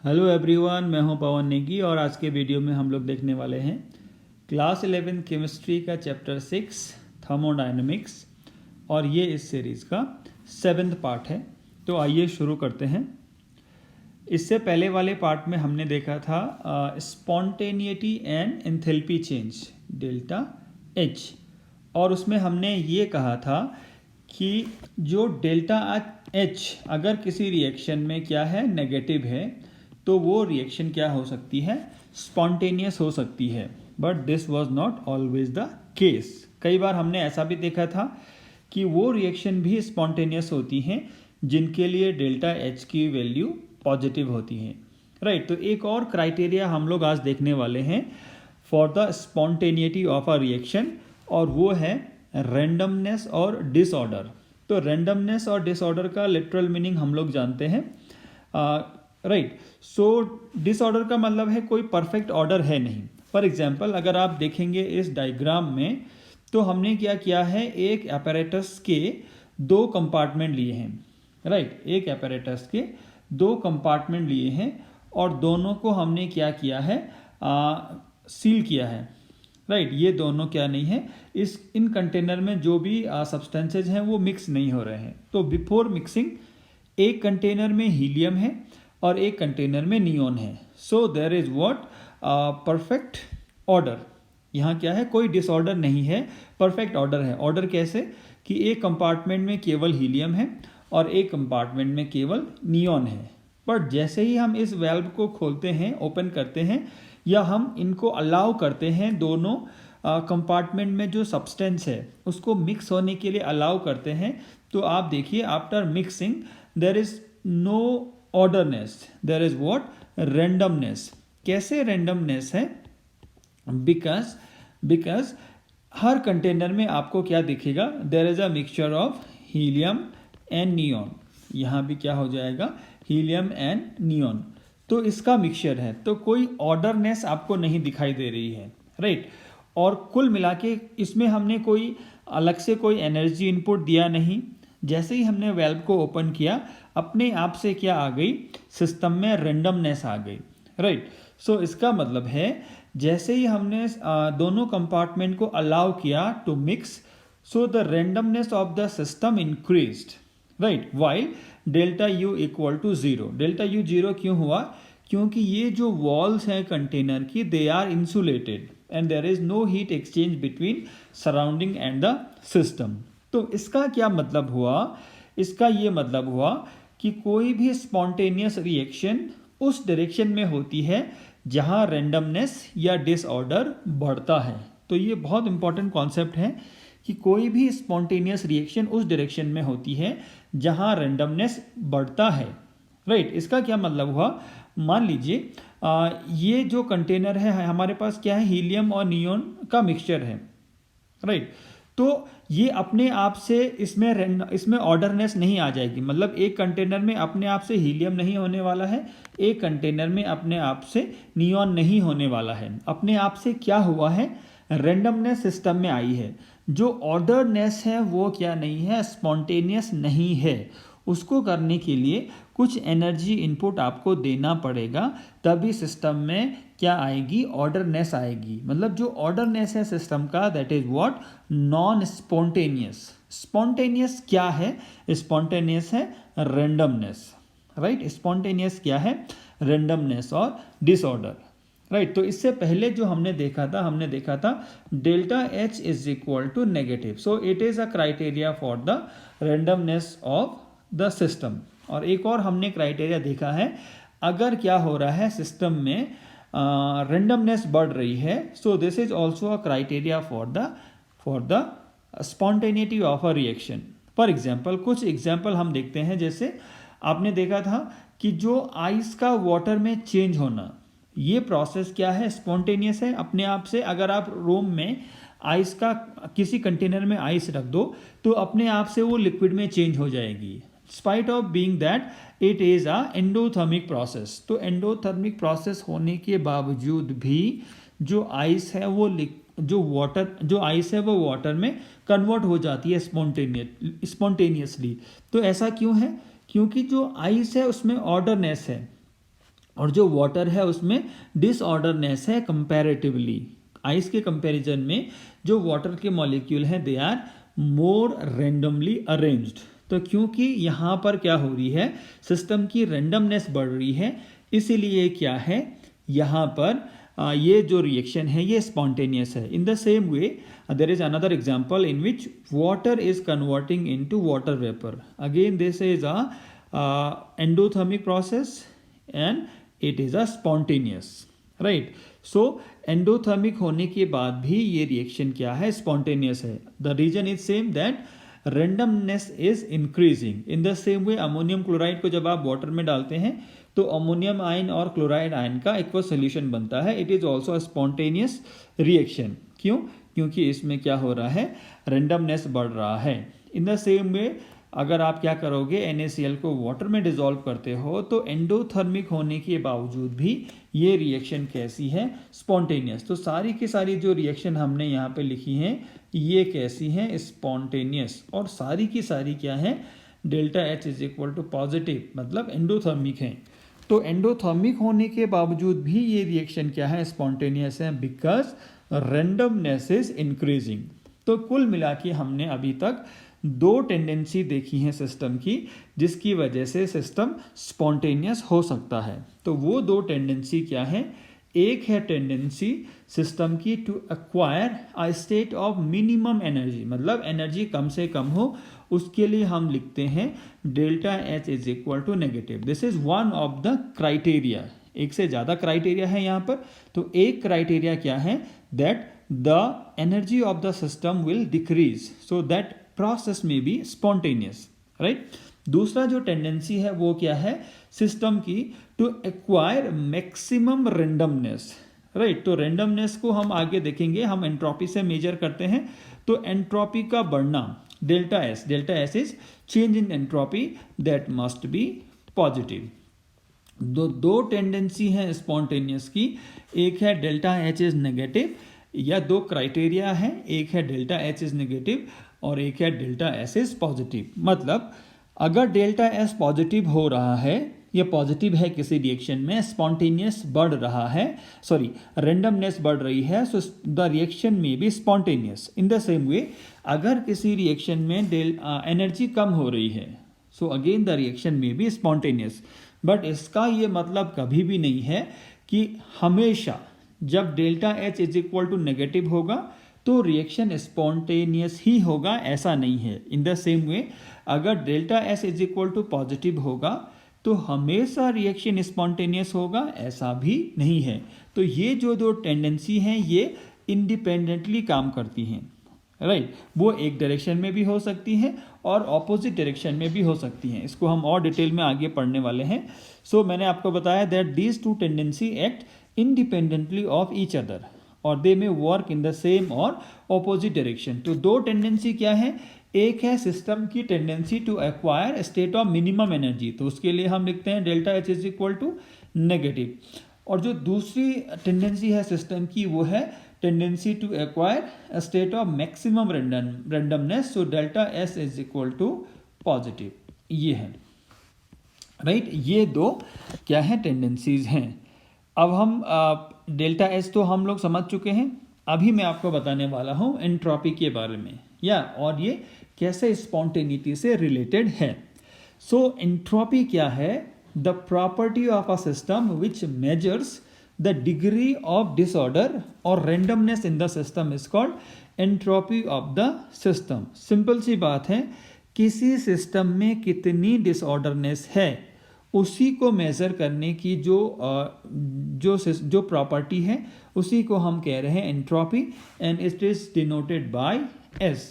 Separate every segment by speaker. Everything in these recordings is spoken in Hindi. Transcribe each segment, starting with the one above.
Speaker 1: हेलो एवरीवन, मैं हूं पवन नेगी और आज के वीडियो में हम लोग देखने वाले हैं क्लास 11 केमिस्ट्री का चैप्टर 6 थर्मोडायनेमिक्स और ये इस सीरीज़ का 7th पार्ट है। तो आइए शुरू करते हैं। इससे पहले वाले पार्ट में हमने देखा था spontaneity and enthalpy change delta H, और उसमें हमने ये कहा था कि जो डेल्टा एच अगर किसी रिएक्शन में क्या है, नेगेटिव है, तो वो रिएक्शन क्या हो सकती है, स्पॉन्टेनियस हो सकती है। But this was not always the case. कई बार हमने ऐसा भी देखा था कि वो रिएक्शन भी स्पॉन्टेनियस होती हैं जिनके लिए डेल्टा एच की वैल्यू पॉजिटिव होती है। राइट। तो एक और क्राइटेरिया हम लोग आज देखने वाले हैं for the spontaneity of a reaction, और वो है रैंडमनेस और डिसऑर्डर। तो रैंडमनेस और डिसऑर्डर का लिटरल मीनिंग हम लोग जानते हैं। राइट। सो डिसऑर्डर का मतलब है कोई परफेक्ट ऑर्डर है नहीं। फॉर एग्जाम्पल, अगर आप देखेंगे इस डायग्राम में, तो हमने क्या किया है, एक एपैरेटस के दो कंपार्टमेंट लिए हैं। राइट। एक एपैरेटस के दो कंपार्टमेंट लिए हैं और दोनों को हमने क्या किया है, सील किया है। राइट। ये दोनों क्या नहीं है, इन कंटेनर में जो भी सब्सटेंसेज हैं वो मिक्स नहीं हो रहे हैं। तो बिफोर मिक्सिंग एक कंटेनर में हीलियम है और एक कंटेनर में नियॉन है। So there is what, perfect order. यहाँ क्या है, कोई डिसऑर्डर नहीं है, परफेक्ट ऑर्डर है। ऑर्डर कैसे कि एक कंपार्टमेंट में केवल हीलियम है और एक कंपार्टमेंट में केवल नियॉन है। बट जैसे ही हम इस वेल्व को खोलते हैं, ओपन करते हैं, या हम इनको अलाउ करते हैं, दोनों कंपार्टमेंट में जो सब्सटेंस है उसको मिक्स होने के लिए अलाउ करते हैं, तो आप देखिए after mixing there is no orderness, there is what, randomness. कैसे रैंडमनेस है? बिकॉज हर कंटेनर में आपको क्या दिखेगा, there is a mixture of helium and neon. यहाँ भी क्या हो जाएगा, हीलियम एंड नियॉन। तो इसका मिक्सचर है, तो कोई ऑर्डरनेस आपको नहीं दिखाई दे रही है। राइट। और कुल मिला के इसमें हमने कोई अलग से कोई एनर्जी इनपुट दिया नहीं। जैसे ही हमने वेल्व को ओपन किया, अपने आप से क्या आ गई, सिस्टम में रैंडमनेस आ गई। राइट। सो इसका मतलब है जैसे ही हमने दोनों कंपार्टमेंट को अलाउ किया to mix, so the randomness of the system increased. Right. While delta U equal to zero. Delta U zero क्यों हुआ? क्योंकि ये जो वॉल्स हैं कंटेनर की, they are insulated and there is no heat exchange between surrounding and the system. तो इसका क्या मतलब हुआ? इसका ये मतलब हुआ कि कोई भी स्पॉन्टेनियस रिएक्शन उस डायरेक्शन में होती है जहां रैंडमनेस या डिसऑर्डर बढ़ता है। तो ये बहुत इंपॉर्टेंट कॉन्सेप्ट है कि कोई भी स्पॉन्टेनियस रिएक्शन उस डायरेक्शन में होती है जहां रैंडमनेस बढ़ता है। राइट। इसका क्या मतलब हुआ? मान लीजिए ये जो कंटेनर है हमारे पास क्या है, हीलियम और नियॉन का मिक्सचर है। राइट। तो ये अपने आप से इसमें ऑर्डरनेस नहीं आ जाएगी। मतलब एक कंटेनर में अपने आप से हीलियम नहीं होने वाला है, एक कंटेनर में अपने आप से नियॉन नहीं होने वाला है। अपने आप से क्या हुआ है, रैंडमनेस सिस्टम में आई है। जो ऑर्डरनेस है वो क्या नहीं है, स्पॉन्टेनियस नहीं है। उसको करने के लिए कुछ एनर्जी इनपुट आपको देना पड़ेगा, तभी सिस्टम में क्या आएगी, ऑर्डरनेस आएगी। मतलब जो ऑर्डरनेस है सिस्टम का, that is what, non spontaneous. Spontaneous क्या है? स्पॉन्टेनियस है रैंडमनेस। राइट। स्पॉन्टेनियस क्या है? रैंडमनेस और डिसऑर्डर। राइट। तो इससे पहले जो हमने देखा था delta H is equal to negative. So it is a criteria for the randomness of the system. और एक और हमने क्राइटेरिया देखा है, अगर क्या हो रहा है सिस्टम में रैंडमनेस बढ़ रही है, सो this is also a criteria for the spontaneity of a reaction. For example, कुछ एग्जाम्पल हम देखते हैं। जैसे आपने देखा था कि जो आइस का वाटर में चेंज होना, ये प्रोसेस क्या है, स्पॉन्टेनियस है अपने आप से। अगर आप रूम में आइस का, किसी कंटेनर में आइस रख दो, तो अपने आप से वो लिक्विड में चेंज हो जाएगी, spite of being that it is a endothermic process. तो एंडोथर्मिक प्रोसेस होने के बावजूद भी जो आइस है वो जो आइस है वो वाटर में कन्वर्ट हो जाती है स्पॉन्टेनियसली। तो ऐसा क्यों है? क्योंकि जो आइस है उसमें ऑर्डरनेस है। और जो वाटर है उसमें डिसऑर्डरनेस है कंपैरेटिवली। आइस के कंपैरिजन में जो वाटर के मॉलिक्यूल हैं they are more randomly arranged. तो क्योंकि यहाँ पर क्या हो रही है, सिस्टम की रैंडमनेस बढ़ रही है, इसीलिए क्या है यहाँ पर ये जो रिएक्शन है ये स्पॉन्टेनियस है। In the same way there is another example in which water is converting into water vapour. Again this is a endothermic process and it is a spontaneous, right. So endothermic होने के बाद भी ये रिएक्शन क्या है, स्पॉन्टेनियस है। The reason is same that randomness is increasing. In the same way ammonium chloride को जब आप वाटर में डालते हैं तो अमोनियम आयन और क्लोराइड आयन का एक्वा सोल्यूशन बनता है। It is also a spontaneous reaction. क्यों? क्योंकि इसमें क्या हो रहा है, रेंडमनेस बढ़ रहा है। इन द सेम वे अगर आप क्या करोगे, NaCl को वाटर में डिसॉल्व करते हो तो एंडोथर्मिक होने के बावजूद भी ये रिएक्शन कैसी है, स्पॉन्टेनियस। तो सारी की सारी जो रिएक्शन हमने यहाँ पे लिखी हैं ये कैसी हैं, स्पॉन्टेनियस। और सारी की सारी क्या है, delta H is equal to positive, मतलब एंडोथर्मिक है। तो एंडोथर्मिक होने के बावजूद भी ये रिएक्शन क्या है, स्पॉन्टेनियस है, बिकॉज रैंडमनेस इज इंक्रीजिंग। तो कुल मिला के हमने अभी तक दो टेंडेंसी देखी हैं सिस्टम की जिसकी वजह से सिस्टम स्पॉन्टेनियस हो सकता है। तो वो दो टेंडेंसी क्या है, एक है टेंडेंसी सिस्टम की to acquire a state of minimum energy, मतलब एनर्जी कम से कम हो, उसके लिए हम लिखते हैं delta H is equal to negative. This is one of the criteria. एक से ज़्यादा क्राइटेरिया है यहाँ पर। तो एक क्राइटेरिया क्या है, that the energy of the system will decrease so that process में बी स्पॉन्टेनियस, राइट। दूसरा जो टेंडेंसी है वो क्या है, सिस्टम की to acquire maximum randomness, right. तो रेंडमनेस को हम आगे देखेंगे, हम एंट्रोपी से मेजर करते हैं। तो एंट्रोपी का बढ़ना delta S is change in entropy that must be positive. दो टेंडेंसी हैं स्पॉन्टेनियस की, एक है डेल्टा H इज नेगेटिव, या दो क्राइटेरिया है, एक है डेल्टा H इज नेगेटिव और एक है डेल्टा S इज पॉजिटिव। मतलब अगर डेल्टा S पॉजिटिव हो रहा है, ये पॉजिटिव है किसी रिएक्शन में, स्पॉन्टेनियस बढ़ रहा है, सॉरी रेंडमनेस बढ़ रही है, सो द रिएक्शन में भी spontaneous. In the same way अगर किसी रिएक्शन में एनर्जी कम हो रही है, सो अगेन द रिएक्शन में भी स्पॉन्टेनियस। बट इसका ये मतलब कभी भी नहीं है कि हमेशा जब delta H is equal to negative होगा तो रिएक्शन स्पॉन्टेनियस ही होगा, ऐसा नहीं है। इन द सेम वे अगर delta S is equal to positive होगा तो हमेशा रिएक्शन स्पॉन्टेनियस होगा, ऐसा भी नहीं है। तो ये जो दो टेंडेंसी हैं ये इंडिपेंडेंटली काम करती हैं, राइट। वो एक डायरेक्शन में भी हो सकती हैं और ऑपोजिट डायरेक्शन में भी हो सकती हैं। इसको हम और डिटेल में आगे पढ़ने वाले हैं। सो मैंने आपको बताया that these two tendency act independently of each other और they may work in the same or opposite direction. तो दो टेंडेंसी क्या है, एक है सिस्टम की tendency to acquire state of minimum energy, तो उसके लिए हम लिखते हैं delta H is equal to negative. और जो दूसरी टेंडेंसी है सिस्टम की वो है tendency to acquire state of maximum randomness, so delta S is equal to positive. ये है, राइट। ये दो क्या है, टेंडेंसीज हैं। अब हम डेल्टा S तो हम लोग समझ चुके हैं। अभी मैं आपको बताने वाला हूँ एंट्रोपी के बारे में, या और ये कैसे स्पॉन्टेनिटी से रिलेटेड है। सो एंट्रोपी क्या है, the property of a system which measures the degree of disorder और randomness in the system is called entropy of the system. Simple सी बात है, किसी सिस्टम में कितनी डिसऑर्डरनेस है उसी को मेज़र करने की जो प्रॉपर्टी है उसी को हम कह रहे हैं entropy, and it is denoted by S।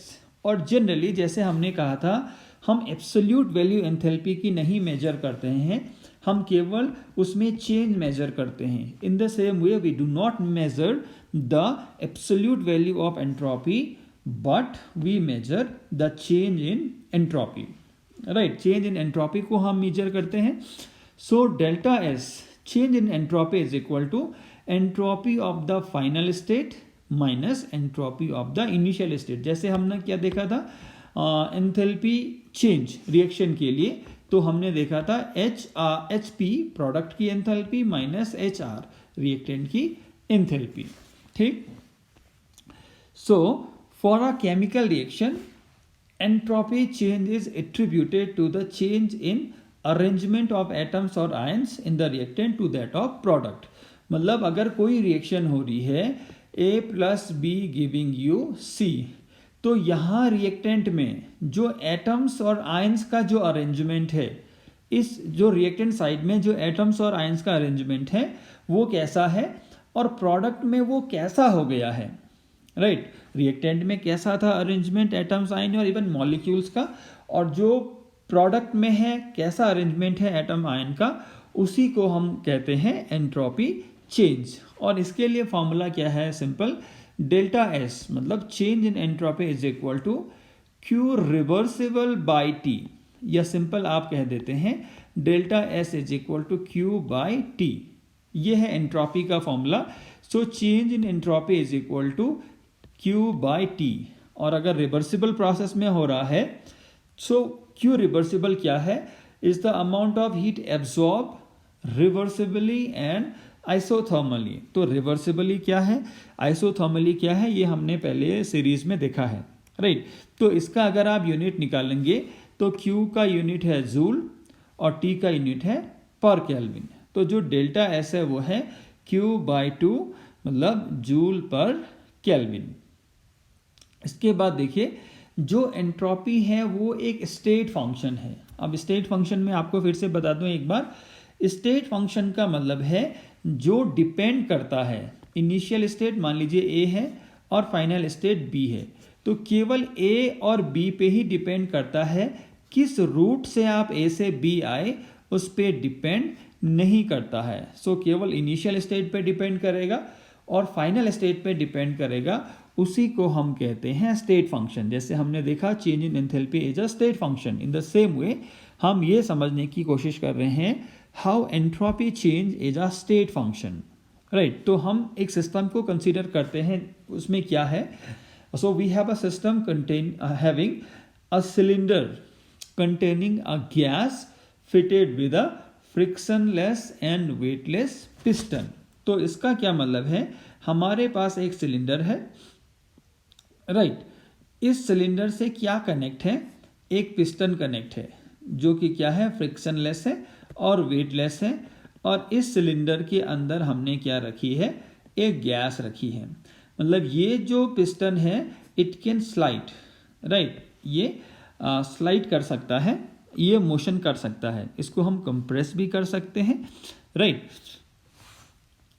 Speaker 1: और जनरली जैसे हमने कहा था, हम एब्सोल्यूट वैल्यू एंथैल्पी की नहीं मेजर करते हैं, हम केवल उसमें चेंज मेजर करते हैं। In the same way we do not measure the absolute value of entropy but we measure the change in entropy, right. Change in entropy को हम मेजर करते हैं। So delta S change in entropy is equal to entropy of the final state minus entropy of the initial state. जैसे हमने क्या देखा था, एंथैल्पी चेंज रिएक्शन के लिए तो हमने देखा था एच पी प्रोडक्ट की enthalpy minus H R reactant की एंथैल्पी, ठीक। So for a chemical reaction entropy change is attributed to the change in arrangement of atoms or ions in the reactant to that of product। मतलब अगर कोई रिएक्शन हो रही है A plus be giving you C, तो यहाँ रिएक्टेंट में जो एटम्स और आयंस का जो अरेंजमेंट है, इस जो रिएक्टेंट साइड में जो एटम्स और आयंस का अरेंजमेंट है वो कैसा है और प्रोडक्ट में वो कैसा हो गया है, राइट। रिएक्टेंट में कैसा था अरेंजमेंट एटम्स आयन और इवन मॉलिक्यूल्स का, और जो प्रोडक्ट में है कैसा अरेंजमेंट है एटम आयन का, उसी को हम कहते हैं एंट्रोपी चेंज। और इसके लिए फॉर्मूला क्या है, सिंपल, डेल्टा एस मतलब change in entropy is equal to Q reversible by T, या सिंपल आप कह देते हैं delta S is equal to Q by T. ये है एंट्रोपी का formula. So change in entropy is equal to Q by T. और अगर रिवर्सिबल प्रोसेस में हो रहा है, सो क्यू रिवर्सिबल क्या है, is the amount of heat absorb reversibly and isothermally. तो रिवर्सिबली क्या है, आइसोथर्मली क्या है, ये हमने पहले सीरीज में देखा है, राइट। तो इसका अगर आप यूनिट निकालेंगे तो क्यू का यूनिट है जूल और टी का यूनिट है पर केल्विन। तो जो डेल्टा एस है वो है क्यू बाई टू मतलब जूल पर केल्विन। इसके बाद देखिए जो एंट्रोपी है वो एक स्टेट फंक्शन है। अब स्टेट फंक्शन में आपको फिर से बता दूं एक बार, स्टेट फंक्शन का मतलब है जो डिपेंड करता है, इनिशियल स्टेट मान लीजिए ए है और फाइनल स्टेट बी है, तो केवल ए और बी पे ही डिपेंड करता है, किस रूट से आप ए से बी आए उस पे डिपेंड नहीं करता है। सो केवल इनिशियल स्टेट पे डिपेंड करेगा और फाइनल स्टेट पे डिपेंड करेगा, उसी को हम कहते हैं स्टेट फंक्शन। जैसे हमने देखा change in enthalpy is a state function, in the same वे हम ये समझने की कोशिश कर रहे हैं how entropy change is a state function, right. तो हम एक सिस्टम को कंसीडर करते हैं, उसमें क्या है, so we have a system having a cylinder containing a gas fitted with a frictionless and weightless piston। तो इसका क्या मतलब है, हमारे पास एक सिलेंडर है, राइट। इस सिलेंडर से क्या कनेक्ट है, एक पिस्टन कनेक्ट है जो कि क्या है, फ्रिक्शनलेस है और वेटलेस है। और इस सिलेंडर के अंदर हमने क्या रखी है, एक गैस रखी है। मतलब ये जो पिस्टन है इट कैन स्लाइड, राइट, ये स्लाइड कर सकता है, ये मोशन कर सकता है, इसको हम कंप्रेस भी कर सकते हैं, राइट।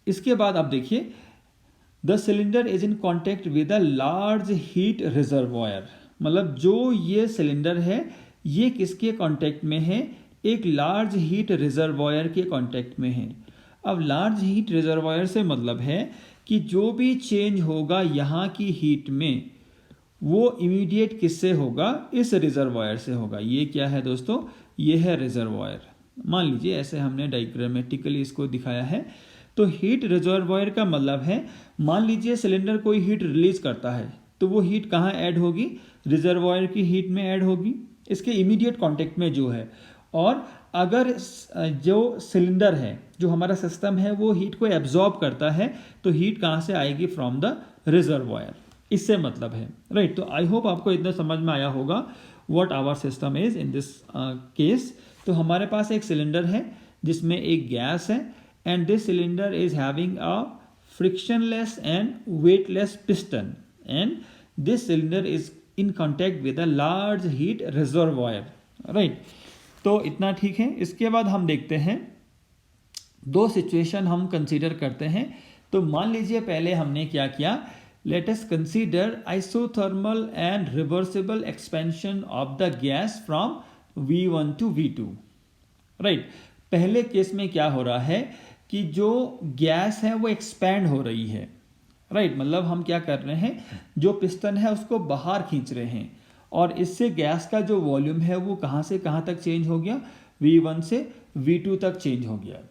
Speaker 1: इसके बाद आप देखिए the cylinder is in contact with a large heat reservoir. मतलब जो ये सिलेंडर है ये किसके कॉन्टेक्ट में है, एक लार्ज हीट रिजर्वॉयर के कॉन्टेक्ट में है। अब लार्ज हीट रिजर्वॉयर से मतलब है कि जो भी चेंज होगा यहाँ की हीट में वो इमीडिएट किससे होगा, इस रिजर्वॉयर से होगा। ये क्या है दोस्तों, ये है रिजर्वॉयर। मान लीजिए ऐसे हमने डायग्रामेटिकली इसको दिखाया है। तो हीट रिजर्वॉयर का मतलब है, मान लीजिए सिलेंडर कोई हीट रिलीज करता है तो वो हीट कहाँ ऐड होगी, रिजर्वॉयर की हीट में ऐड होगी, इसके इमीडिएट कॉन्टेक्ट में जो है। और अगर जो सिलेंडर है, जो हमारा सिस्टम है, वो हीट को एब्जॉर्ब करता है तो हीट कहाँ से आएगी, फ्रॉम द रिजर्वॉयर। इससे मतलब है, राइट। तो आई होप आपको इतना समझ में आया होगा what our system is in this case. तो हमारे पास एक सिलेंडर है जिसमें एक गैस है and this cylinder is having a frictionless and weightless piston and this cylinder is in contact with a large heat reservoir, right. तो इतना ठीक है। इसके बाद हम देखते हैं दो सिचुएशन हम कंसीडर करते हैं। तो मान लीजिए पहले हमने क्या किया, let us consider isothermal and reversible expansion of the gas from V1 to V2, right। पहले केस में क्या हो रहा है कि जो गैस है वो एक्सपैंड हो रही है, राइट। मतलब हम क्या कर रहे हैं, जो पिस्टन है उसको बाहर खींच रहे हैं और इससे गैस का जो वॉल्यूम है वो कहाँ से कहाँ तक चेंज हो गया, V1 से V2 तक चेंज हो गया,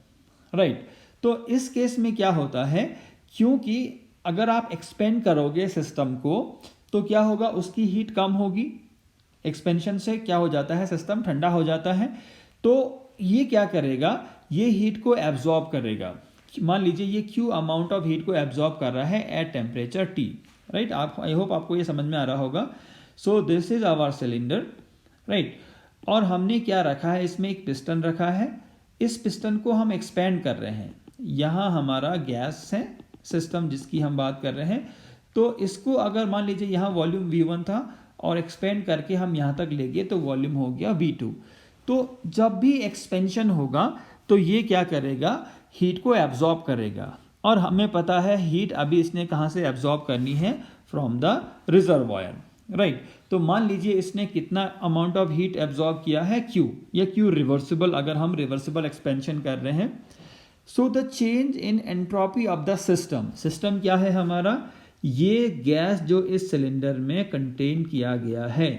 Speaker 1: राइट। तो इस केस में क्या होता है, क्योंकि अगर आप एक्सपेंड करोगे सिस्टम को तो क्या होगा, उसकी हीट कम होगी, एक्सपेंशन से क्या हो जाता है, सिस्टम ठंडा हो जाता है। तो ये क्या करेगा, ये हीट को एब्जॉर्ब करेगा। मान लीजिए ये Q अमाउंट ऑफ हीट को एब्जॉर्ब कर रहा है एट टेम्परेचर T, राइट। आप आई होप आपको ये समझ में आ रहा होगा। So this is our cylinder, right. और हमने क्या रखा है, इसमें एक पिस्टन रखा है। इस पिस्टन को हम एक्सपेंड कर रहे हैं। यहाँ हमारा गैस है सिस्टम जिसकी हम बात कर रहे हैं। तो इसको अगर मान लीजिए यहाँ वॉल्यूम V1 था और एक्सपेंड करके हम यहाँ तक ले गए तो वॉल्यूम हो गया V2। तो जब भी एक्सपेंशन होगा तो ये क्या करेगा, हीट को एब्जॉर्ब करेगा। और हमें पता है हीट अभी इसने कहाँ से एब्जॉर्ब करनी है, फ्रॉम द रिजर्वॉयर, राइट। तो मान लीजिए इसने कितना अमाउंट ऑफ हीट एब्जॉर्ब किया है, Q। ये Q रिवर्सिबल, अगर हम रिवर्सिबल एक्सपेंशन कर रहे हैं। सो the change in entropy of the system, system क्या है हमारा, ये गैस जो इस सिलेंडर में कंटेन किया गया है।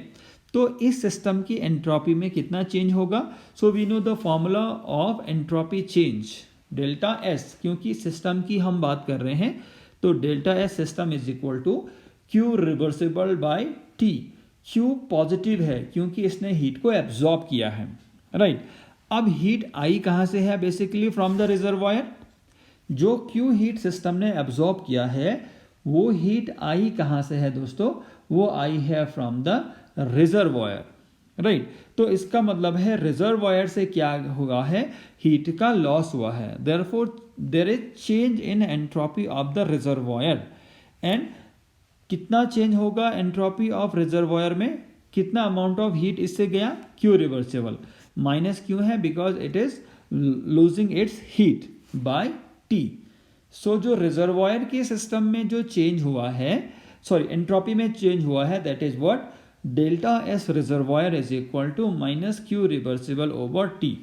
Speaker 1: तो इस सिस्टम की एंट्रोपी में कितना चेंज होगा। So we know the formula of entropy change, delta S, क्योंकि सिस्टम की हम बात कर रहे हैं। तो delta S system is equal to Q reversible by T। Q positive है क्योंकि इसने हीट को एब्जॉर्ब किया है, राइट। अब हीट आई कहाँ से है, बेसिकली फ्रॉम द रिजर्वॉयर। जो Q हीट सिस्टम ने एब्जॉर्ब किया है वो हीट आई कहाँ से है दोस्तों, वो आई है फ्रॉम द रिजर्वॉयर, राइट। तो इसका मतलब है रिजर्वॉयर से क्या हुआ है, हीट का लॉस हुआ है। Therefore there is change in entropy of the reservoir. And कितना चेंज होगा एंट्रोपी ऑफ रिजर्वॉयर में, कितना अमाउंट ऑफ हीट इससे गया, Q रिवर्सिबल माइनस क्यों है, because it is losing its heat bye T। सो जो रिजर्वॉयर के सिस्टम में जो चेंज हुआ है, सॉरी एंट्रोपी में चेंज हुआ है, that is what, delta S reservoir is equal to minus Q reversible over T,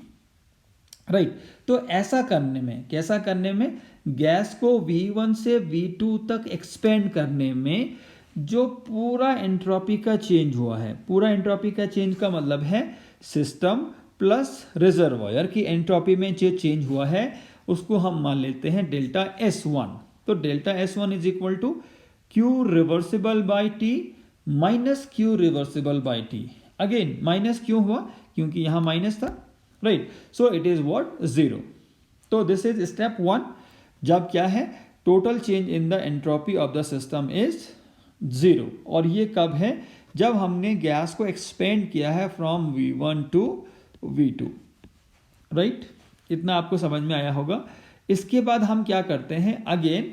Speaker 1: right. तो ऐसा करने में, कैसा करने में, गैस को V1 से V2 तक एक्सपेंड करने में जो पूरा एंट्रोपी का चेंज हुआ है, पूरा एंट्रोपी का चेंज का मतलब है सिस्टम प्लस रिजर्वॉयर की एंट्रोपी में जो चेंज हुआ है उसको हम मान लेते हैं डेल्टा S1। तो delta S1 is equal to Q reversible by T minus Q reversible by T। Again minus क्यों हुआ, क्योंकि यहाँ माइनस था, right. So it is what, 0। तो दिस इज स्टेप 1। जब क्या है, total change in the entropy of the system is 0। और ये कब है, जब हमने गैस को एक्सपेंड किया है from V1 to V2, right. इतना आपको समझ में आया होगा। इसके बाद हम क्या करते हैं, अगेन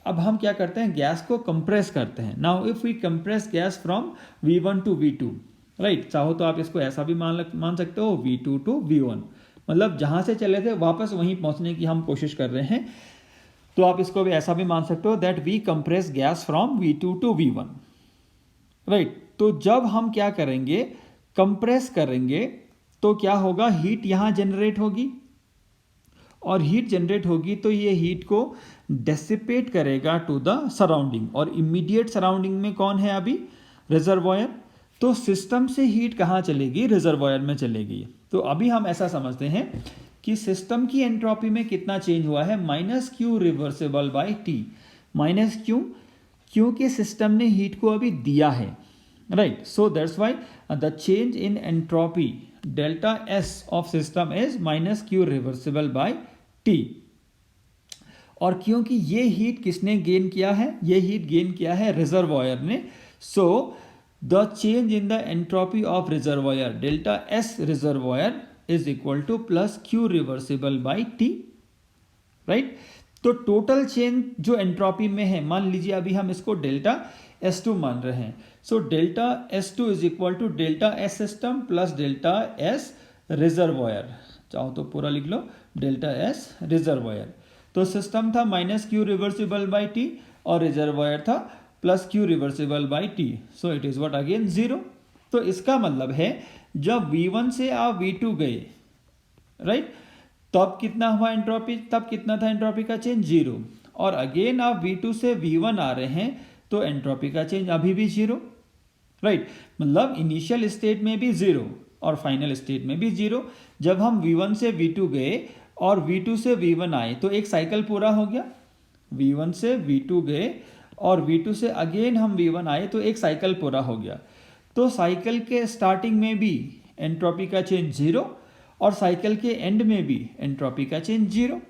Speaker 1: अब हम क्या करते हैं, गैस को कंप्रेस करते हैं। Now if we compress gas from V1 to V2, right. चाहो तो आप इसको ऐसा भी मान सकते हो, V2 टू V1, मतलब जहां से चले थे वापस वहीं पहुंचने की हम कोशिश कर रहे हैं। तो आप इसको भी ऐसा भी मान सकते हो that we compress gas from V2 to V1, right. तो जब हम क्या करेंगे, कंप्रेस करेंगे तो क्या होगा, हीट यहां जनरेट होगी, और हीट जनरेट होगी तो ये हीट को डेसिपेट करेगा टू द सराउंडिंग। और इमीडिएट सराउंडिंग में कौन है अभी, रिजर्वॉयर। तो सिस्टम से हीट कहाँ चलेगी, रिजर्वॉयर में चलेगी। तो अभी हम ऐसा समझते हैं कि सिस्टम की एंट्रोपी में कितना चेंज हुआ है, minus Q reversible by T। Minus क्यों, क्योंकि सिस्टम ने हीट को अभी दिया है, right. So that's why the change in entropy delta S of system is minus Q reversible by T। और क्योंकि ये हीट किसने गेन किया है, ये हीट गेन किया है रिजर्वॉयर ने। So the change in the entropy of reservoir delta S reservoir is equal to plus Q reversible by T, right. तो टोटल चेंज जो एंट्रोपी में है, मान लीजिए अभी हम इसको डेल्टा S2 मान रहे हैं। So delta S2 is equal to delta S system plus delta S reservoir, चाहो तो पूरा लिख लो, डेल्टा S रिजर्वॉयर। तो सिस्टम था minus Q reversible by T और रिजर्वॉयर था plus Q reversible by T। So it is what, again 0। तो इसका मतलब है जब V1 से आप V2 गए, राइट, तब कितना हुआ एंट्रोपी, तब कितना था एंट्रोपी का चेंज, 0। और अगेन आप V2 से V1 आ रहे हैं तो एंट्रोपी का चेंज अभी भी 0, राइट। मतलब इनिशियल स्टेट में भी 0 और फाइनल स्टेट में भी 0। जब हम V1 से V2 गए और V2 से V1 आए तो एक साइकिल पूरा हो गया। V1 से V2 गए और V2 से अगेन हम V1 आए तो एक साइकिल पूरा हो गया। तो साइकिल के स्टार्टिंग में भी एंट्रोपी का चेंज 0 और साइकिल के एंड में भी एंट्रोपी का चेंज 0,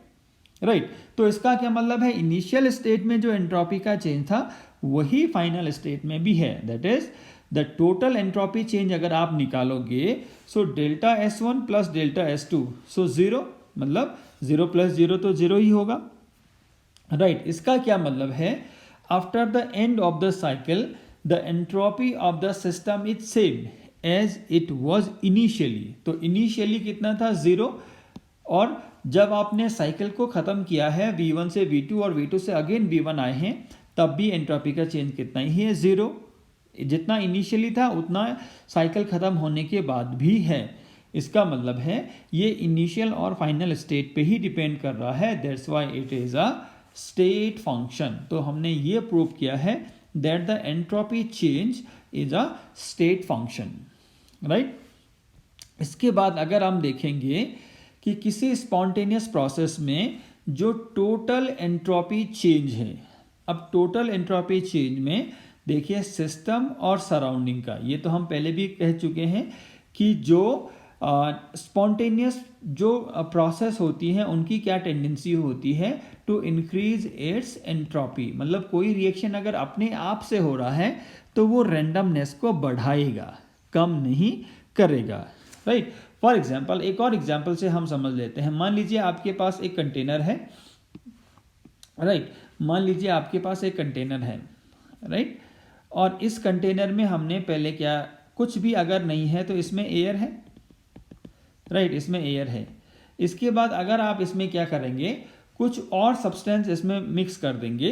Speaker 1: राइट। तो इसका क्या मतलब है, इनिशियल स्टेट में जो एंट्रोपी का चेंज था वही फाइनल स्टेट में भी है, that is the total entropy change अगर आप निकालोगे so delta S1 plus delta S2 सो 0, मतलब 0 प्लस 0 तो 0 ही होगा, राइट। इसका क्या मतलब है, after the end of the cycle the entropy of the system is same as it was initially. तो इनिशियली कितना था 0, और जब आपने साइकिल को ख़त्म किया है V1 से V2 और V2 से अगेन V1 आए हैं, तब भी एंट्रोपी का चेंज कितना ही है 0, जितना इनिशियली था उतना साइकिल ख़त्म होने के बाद भी है। इसका मतलब है ये इनिशियल और फाइनल स्टेट पे ही डिपेंड कर रहा है, that's why it is a state function. तो हमने ये प्रूव किया है that the entropy change is a state function, right. इसके बाद अगर हम देखेंगे कि किसी स्पॉन्टेनियस प्रोसेस में जो टोटल एंट्रोपी चेंज है, अब टोटल एंट्रोपी चेंज में देखिए सिस्टम और सराउंडिंग का, ये तो हम पहले भी कह चुके हैं कि जो स्पॉन्टेनियस जो प्रोसेस होती हैं उनकी क्या टेंडेंसी होती है टू इंक्रीज इट्स एंट्रोपी, मतलब कोई रिएक्शन अगर अपने आप से हो रहा है तो वो रैंडमनेस को बढ़ाएगा, कम नहीं करेगा, राइट। फॉर एग्जाम्पल एक और एग्जाम्पल से हम समझ लेते हैं। मान लीजिए आपके पास एक कंटेनर है, राइट, मान लीजिए आपके पास एक कंटेनर है, राइट, और इस कंटेनर में हमने पहले क्या, कुछ भी अगर नहीं है तो इसमें एयर है, राइट, इसमें एयर है। इसके बाद अगर आप इसमें क्या करेंगे, कुछ और सब्सटेंस इसमें मिक्स कर देंगे,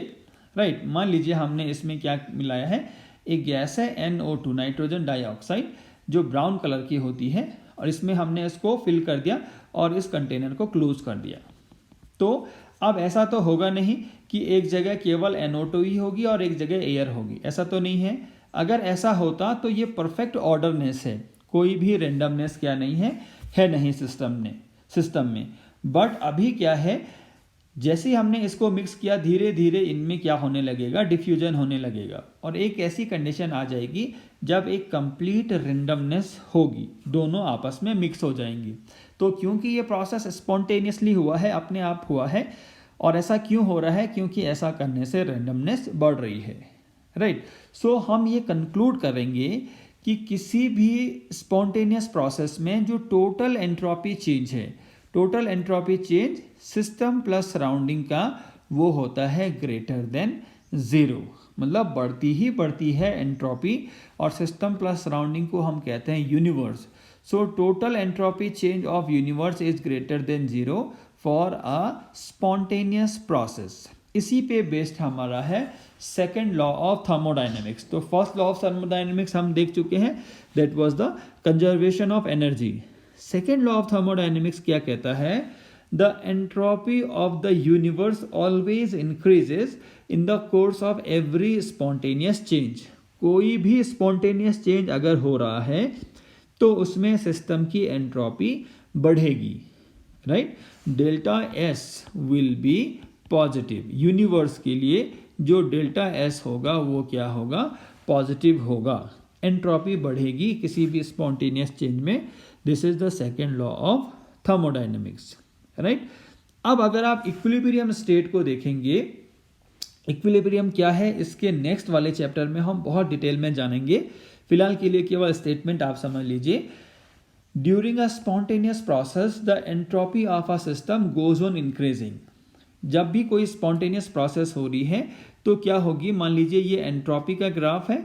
Speaker 1: राइट। मान लीजिए हमने इसमें क्या मिलाया है, एक गैस है NO2 नाइट्रोजन डाइऑक्साइड जो ब्राउन कलर की होती है, और इसमें हमने इसको फिल कर दिया और इस कंटेनर को क्लोज कर दिया। तो अब ऐसा तो होगा नहीं कि एक जगह केवल NO2 ही होगी और एक जगह एयर होगी, ऐसा तो नहीं है। अगर ऐसा होता तो ये परफेक्ट ऑर्डरनेस है, कोई भी रेंडमनेस क्या नहीं है नहीं सिस्टम में। बट अभी क्या है, जैसे ही हमने इसको मिक्स किया धीरे धीरे इनमें क्या होने लगेगा, डिफ्यूजन होने लगेगा, और एक ऐसी कंडीशन आ जाएगी जब एक कंप्लीट रेंडमनेस होगी, दोनों आपस में मिक्स हो जाएंगी। तो क्योंकि ये प्रोसेस स्पॉन्टेनियसली हुआ है, अपने आप हुआ है, और ऐसा क्यों हो रहा है, क्योंकि ऐसा करने से रेंडमनेस बढ़ रही है, राइट। सो हम ये कंक्लूड करेंगे कि किसी भी स्पॉन्टेनियस प्रोसेस में जो टोटल एंट्रोपी चेंज है, total entropy change system plus surrounding का वो होता है ग्रेटर देन 0, मतलब बढ़ती ही बढ़ती है एंट्रोपी, और सिस्टम प्लस सराउंडिंग को हम कहते हैं universe. So total entropy change of universe is greater than 0 for a spontaneous process. इसी पे बेस्ड हमारा है सेकेंड लॉ ऑफ थर्मोडाइनमिक्स। तो फर्स्ट लॉ ऑफ थर्मोडाइनमिक्स हम देख चुके हैं, that was the conservation of energy. Second law of thermodynamics क्या कहता है, the entropy of the universe always increases in the course of every spontaneous change. कोई भी स्पॉन्टेनियस चेंज अगर हो रहा है तो उसमें सिस्टम की एंट्रोपी बढ़ेगी, right. Delta S will be positive, universe के लिए जो डेल्टा एस होगा वो क्या होगा, पॉजिटिव होगा, एंट्रोपी बढ़ेगी किसी भी स्पॉन्टेनियस चेंज में। This is the second law of thermodynamics, right. अब अगर आप इक्विलिब्रियम स्टेट को देखेंगे, इक्विलिब्रियम क्या है इसके नेक्स्ट वाले चैप्टर में हम बहुत डिटेल में जानेंगे, फिलहाल के लिए केवल स्टेटमेंट आप समझ लीजिए। During a spontaneous process the entropy of a system goes on increasing. जब भी कोई स्पॉन्टेनियस प्रोसेस हो रही है तो क्या होगी, मान लीजिए ये एंट्रोपी का ग्राफ है,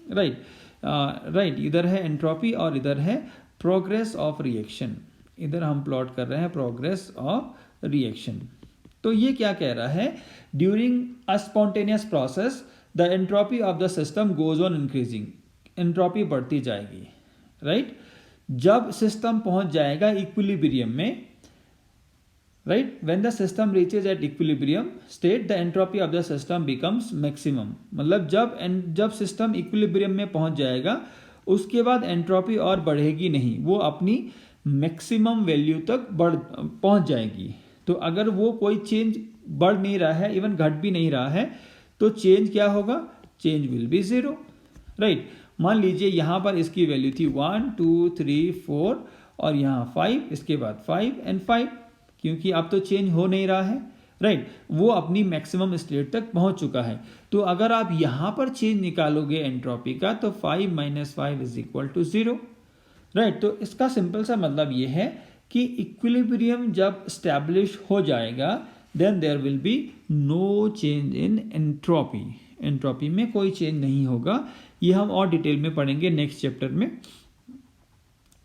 Speaker 1: राइट, इधर है एंट्रोपी और इधर है प्रोग्रेस ऑफ रिएक्शन, इधर हम प्लॉट कर रहे हैं प्रोग्रेस ऑफ रिएक्शन। तो ये क्या कह रहा है, during a spontaneous process the entropy of the system goes on increasing, entropy बढ़ती जाएगी, राइट। जब सिस्टम पहुंच जाएगा इक्विलिब्रियम में, right, when the system reaches at equilibrium state the entropy of the system becomes maximum, मतलब जब सिस्टम इक्विलिब्रियम में पहुंच जाएगा उसके बाद एंट्रोपी और बढ़ेगी नहीं, वो अपनी मैक्सिमम वैल्यू तक पहुंच जाएगी। तो अगर वो कोई चेंज बढ़ नहीं रहा है, इवन घट भी नहीं रहा है, तो चेंज क्या होगा, चेंज विल बी 0, राइट। मान लीजिए यहाँ पर इसकी वैल्यू थी 1 2 3 4 और यहाँ 5, इसके बाद 5 एंड 5, क्योंकि अब तो चेंज हो नहीं रहा है, राइट, वो अपनी मैक्सिमम स्टेट तक पहुंच चुका है। तो अगर आप यहाँ पर चेंज निकालोगे एंट्रोपी का, तो 5 - 5 = 0, राइट। तो इसका सिंपल सा मतलब ये है कि इक्विलिब्रियम जब स्टैब्लिश हो जाएगा, then there will be no change in entropy, entropy में कोई चेंज नहीं होगा। ये हम और डिटेल में पढ़ेंगे नेक्स्ट चैप्टर में,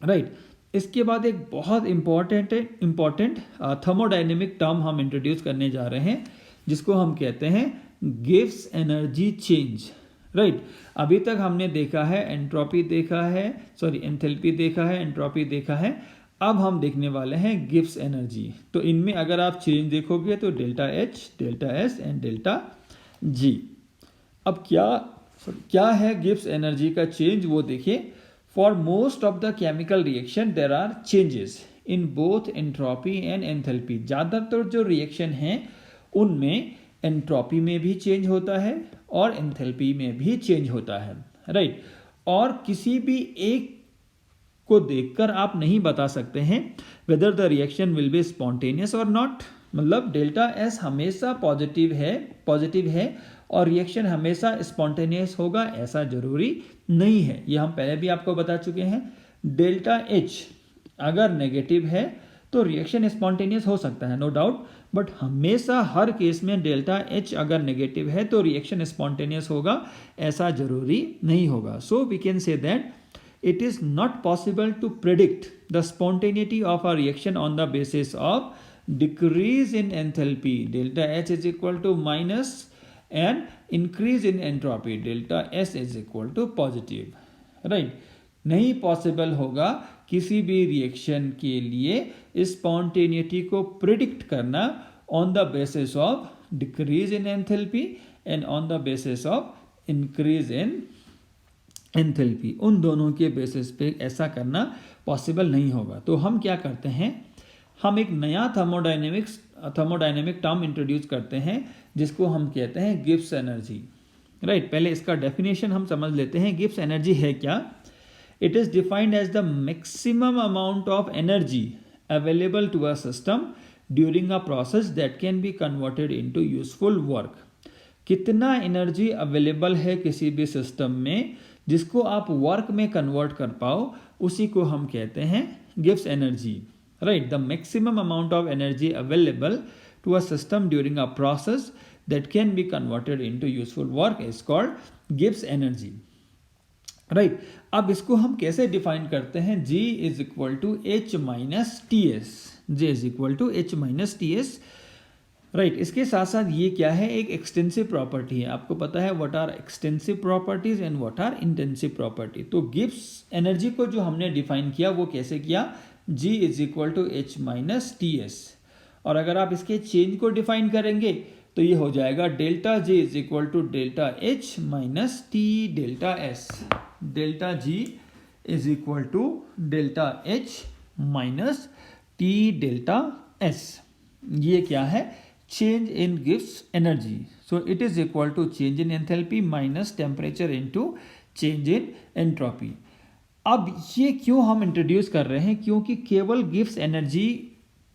Speaker 1: राइट। इसके बाद एक बहुत इंपॉर्टेंट थर्मोडायनेमिक टर्म हम इंट्रोड्यूस करने जा रहे हैं, जिसको हम कहते हैं गिव्स एनर्जी चेंज, राइट। अभी तक हमने देखा है एंट्रोपी देखा है, एंथैल्पी देखा है, एंट्रोपी देखा है, अब हम देखने वाले हैं गिव्स एनर्जी। तो इनमें अगर आप चेंज देखोगे तो delta H, delta S and delta G। अब क्या है गिव्स एनर्जी का चेंज, वो देखिए। For most of the chemical reaction there are changes in both entropy and enthalpy. ज़्यादातर जो रिएक्शन हैं उनमें एंट्रोपी में भी चेंज होता है और एंथैल्पी में भी चेंज होता है, राइट। और किसी भी एक को देखकर आप नहीं बता सकते हैं whether the reaction will be spontaneous और नॉट। मतलब डेल्टा S हमेशा पॉजिटिव है और रिएक्शन हमेशा स्पॉन्टेनियस होगा, ऐसा जरूरी नहीं है। ये हम पहले भी आपको बता चुके हैं। डेल्टा H अगर नेगेटिव है तो रिएक्शन स्पॉन्टेनियस हो सकता है, नो डाउट, बट हमेशा हर केस में डेल्टा H अगर नेगेटिव है तो रिएक्शन स्पॉन्टेनियस होगा, ऐसा जरूरी नहीं होगा। So we can say that it is not possible to predict the spontaneity of a reaction on the basis of decrease in enthalpy delta H is equal to minus and increase in entropy delta S is equal to positive, right। नहीं पॉसिबल होगा किसी भी रिएक्शन के लिए स्पॉन्टेनिटी को प्रिडिक्ट करना on the basis of decrease in enthalpy and on the basis of increase in enthalpy. उन दोनों के बेसिस पे ऐसा करना पॉसिबल नहीं होगा। तो हम क्या करते हैं, हम एक नया थर्मोडायनेमिक टर्म इंट्रोड्यूस करते हैं जिसको हम कहते हैं गिब्स एनर्जी, राइट। पहले इसका डेफिनेशन हम समझ लेते हैं। गिब्स एनर्जी है क्या? It is defined as the maximum amount of energy available to a system during a process that can be converted into useful work. कितना एनर्जी अवेलेबल है किसी भी सिस्टम में जिसको आप वर्क में कन्वर्ट कर पाओ, उसी को हम कहते हैं गिव्स energy, right. The maximum amount of energy available to a system during a process that can be converted into useful work is called गिव्स एनर्जी, राइट। अब इसको हम कैसे डिफाइन करते हैं? G is equal to H minus TS, G is equal to H minus TS, right. इसके साथ साथ ये क्या है, एक एक्सटेंसिव प्रॉपर्टी है। आपको पता है what are extensive properties and what are intensive property. तो गिब्स एनर्जी को जो हमने डिफाइन किया वो कैसे किया? G is equal to H minus TS। और अगर आप इसके चेंज को डिफाइन करेंगे तो ये हो जाएगा delta G is equal to delta H minus T delta S। Delta G is equal to delta H minus T delta S। ये क्या है? चेंज इन गिव्स energy. So it is equal to change in enthalpy minus temperature into change in entropy. अब ये क्यों हम इंट्रोड्यूस कर रहे हैं? क्योंकि केवल गिव्स एनर्जी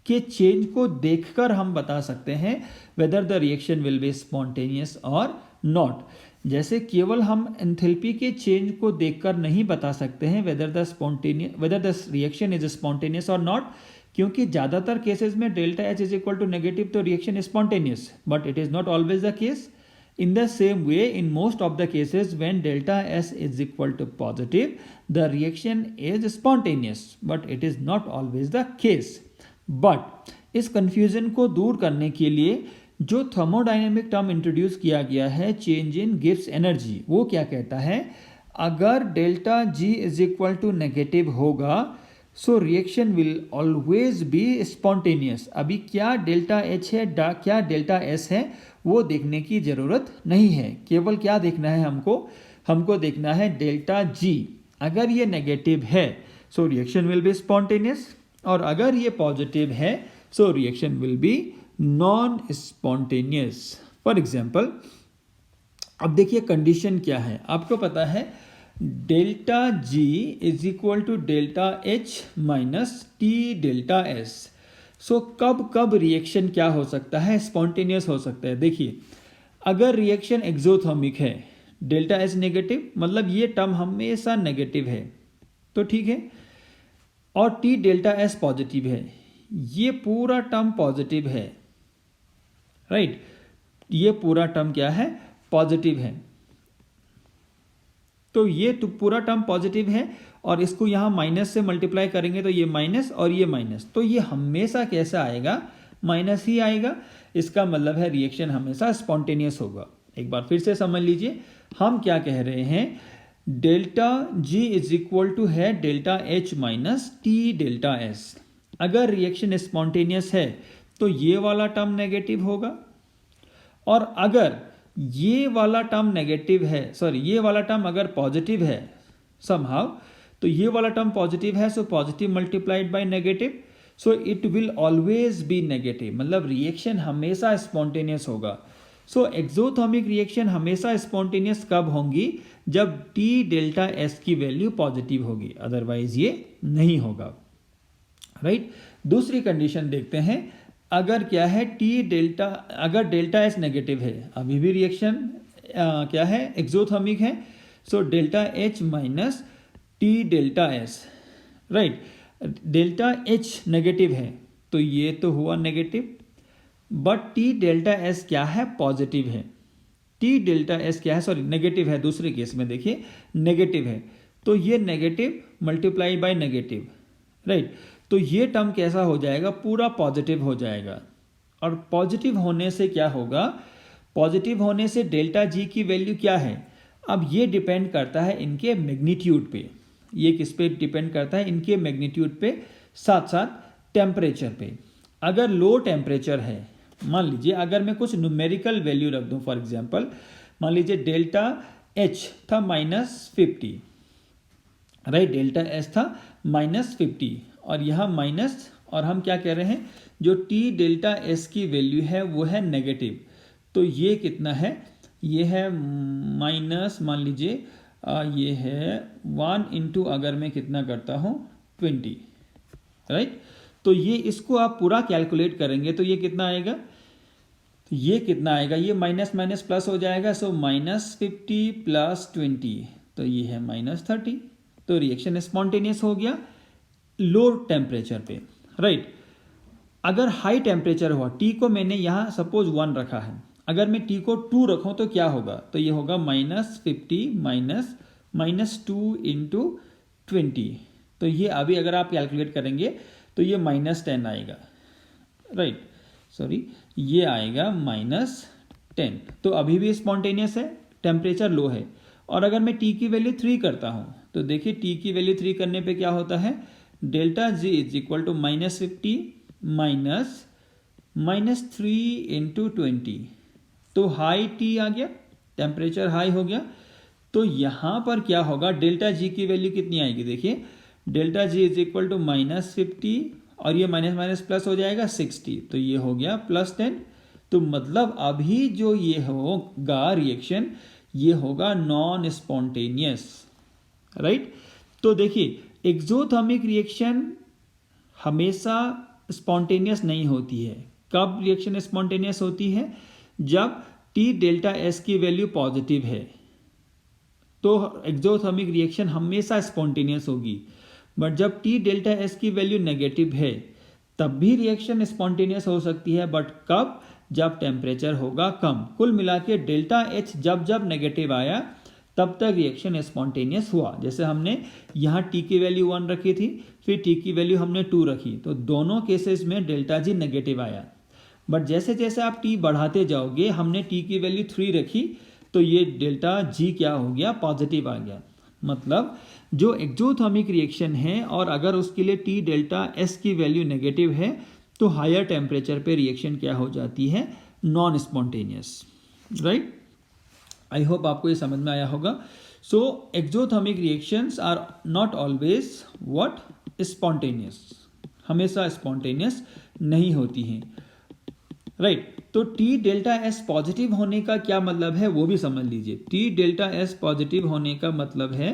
Speaker 1: के चेंज को देखकर हम बता सकते हैं whether the reaction will be spontaneous और नॉट। जैसे केवल हम एंथैल्पी के चेंज को देखकर नहीं बता सकते हैं whether the reaction is spontaneous और नॉट, क्योंकि ज़्यादातर केसेस में delta H is equal to negative तो reaction spontaneous, but it is not always the case. In the same way, in most of the cases when delta S is equal to positive, the reaction is spontaneous, but it is not always the case. But इस confusion को दूर करने के लिए जो थर्मोडायनेमिक टर्म इंट्रोड्यूस किया गया है चेंज इन गिव्स एनर्जी, वो क्या कहता है? अगर delta G is equal to negative होगा so reaction will always be spontaneous. अभी क्या डेल्टा H है, क्या डेल्टा S है, वो देखने की ज़रूरत नहीं है। केवल क्या देखना है हमको देखना है डेल्टा G। अगर ये नेगेटिव है so reaction will be spontaneous, और अगर ये पॉजिटिव है so reaction will be non spontaneous. For example, अब देखिए कंडीशन क्या है। आपको पता है delta G is equal to delta H minus T delta S. So कब कब रिएक्शन क्या हो सकता है, स्पॉन्टेनियस हो सकता है। देखिए अगर रिएक्शन एक्सोथर्मिक है, डेल्टा एस नेगेटिव, मतलब ये टर्म हमेशा नेगेटिव है, तो ठीक है, और टी डेल्टा एस पॉजिटिव है, ये पूरा टर्म पॉजिटिव है, राइट, ये पूरा टर्म क्या है, पॉजिटिव है। तो ये तो पूरा टर्म पॉजिटिव है और इसको यहाँ माइनस से मल्टीप्लाई करेंगे तो ये माइनस और ये माइनस, तो ये हमेशा कैसा आएगा, माइनस ही आएगा। इसका मतलब है रिएक्शन हमेशा स्पॉन्टेनियस होगा। एक बार फिर से समझ लीजिए, हम क्या कह रहे हैं, delta G is equal to है delta H minus T delta S. अगर रिएक्शन स्पॉन्टेनियस है तो ये वाला टर्म नेगेटिव होगा, और अगर ये वाला टर्म नेगेटिव है, सॉरी ये वाला टर्म अगर पॉजिटिव है समहाउ, तो ये वाला टर्म पॉजिटिव है, so positive multiplied by negative, so it will always B negative, मतलब रिएक्शन हमेशा स्पॉन्टेनियस होगा। सो एक्सोथर्मिक रिएक्शन हमेशा स्पॉन्टेनियस कब होंगी, जब टी डेल्टा एस की वैल्यू पॉजिटिव होगी, अदरवाइज ये नहीं होगा, राइट। दूसरी कंडीशन देखते हैं, अगर क्या है टी डेल्टा, अगर डेल्टा एस नेगेटिव है, अभी भी रिएक्शन क्या है, एक्सोथर्मिक है, so delta H minus T delta S, right. Delta H negative है तो ये तो हुआ negative, but T delta S क्या है, पॉजिटिव है। टी डेल्टा एस क्या है, सॉरी नेगेटिव है, दूसरे केस में देखिए नेगेटिव है, तो ये negative multiply by negative, right. तो ये टर्म कैसा हो जाएगा, पूरा पॉजिटिव हो जाएगा। और पॉजिटिव होने से क्या होगा, पॉजिटिव होने से डेल्टा जी की वैल्यू क्या है, अब ये डिपेंड करता है इनके मैग्नीट्यूड पे, ये किस पे डिपेंड करता है, इनके मैग्नीट्यूड पे, साथ साथ टेम्परेचर पे। अगर लो टेम्परेचर है, मान लीजिए अगर मैं कुछ न्यूमेरिकल वैल्यू रख दूं, फॉर एग्जांपल मान लीजिए डेल्टा एच था -50, राइट, डेल्टा एच था -50 और यहाँ माइनस, और हम क्या कह रहे हैं, जो टी डेल्टा एस की वैल्यू है वो है नेगेटिव, तो ये कितना है, ये है माइनस, मान लीजिए ये है 1 इंटू, अगर मैं कितना करता हूँ 20, राइट। तो ये इसको आप पूरा कैलकुलेट करेंगे तो ये कितना आएगा, तो ये कितना आएगा, ये माइनस माइनस प्लस हो जाएगा, सो -50 + 20, तो ये है -30। तो रिएक्शन स्पॉन्टेनियस हो गया लो टेम्परेचर पे, राइट। अगर हाई टेम्परेचर हुआ, टी को मैंने यहाँ सपोज 1 रखा है, अगर मैं टी को 2 रखूँ तो क्या होगा, तो ये होगा -50 -2 इंटू 20, तो ये अभी अगर आप कैलकुलेट करेंगे तो ये -10 आएगा, राइट, सॉरी ये आएगा -10, तो अभी भी स्पॉन्टेनियस है, टेम्परेचर लो है। और अगर मैं टी की वैल्यू 3 करता हूँ तो देखिए टी की वैल्यू 3 करने पे क्या होता है, delta G is equal to -50 -3 into 20, तो हाई टी आ गया, टेम्परेचर हाई हो गया, तो यहाँ पर क्या होगा, डेल्टा जी की वैल्यू कितनी आएगी, देखिए delta G is equal to -50 और ये माइनस माइनस प्लस हो जाएगा 60, तो ये हो गया +10। तो मतलब अभी जो ये होगा रिएक्शन, ये होगा नॉन स्पॉन्टेनियस, राइट। तो देखिए एक्सोथर्मिक रिएक्शन हमेशा स्पॉन्टेनियस नहीं होती है। कब रिएक्शन स्पॉन्टेनियस होती है, जब टी डेल्टा एस की वैल्यू पॉजिटिव है, तो एक्सोथर्मिक रिएक्शन हमेशा स्पॉन्टेनियस होगी। बट जब टी डेल्टा एस की वैल्यू नेगेटिव है तब भी रिएक्शन स्पॉन्टेनियस हो सकती है, बट कब, जब टेम्परेचर होगा कम। कुल मिला के डेल्टा एच जब जब नेगेटिव आया तब तक रिएक्शन स्पॉन्टेनियस हुआ। जैसे हमने यहाँ टी की वैल्यू 1 रखी थी, फिर टी की वैल्यू हमने 2 रखी, तो दोनों केसेस में डेल्टा जी नेगेटिव आया। बट जैसे जैसे आप टी बढ़ाते जाओगे, हमने टी की वैल्यू 3 रखी, तो ये डेल्टा जी क्या हो गया, पॉजिटिव आ गया। मतलब जो एक्सोथर्मिक रिएक्शन है और अगर उसके लिए टी डेल्टा एस की वैल्यू नेगेटिव है, तो हायर टेम्परेचर पे रिएक्शन क्या हो जाती है, non spontaneous, right. I hope आपको ये समझ में आया होगा। So exothermic reactions are not always what, spontaneous, हमेशा स्पॉन्टेनियस नहीं होती हैं, राइट। तो टी डेल्टा एस पॉजिटिव होने का क्या मतलब है वो भी समझ लीजिए। टी डेल्टा एस पॉजिटिव होने का मतलब है,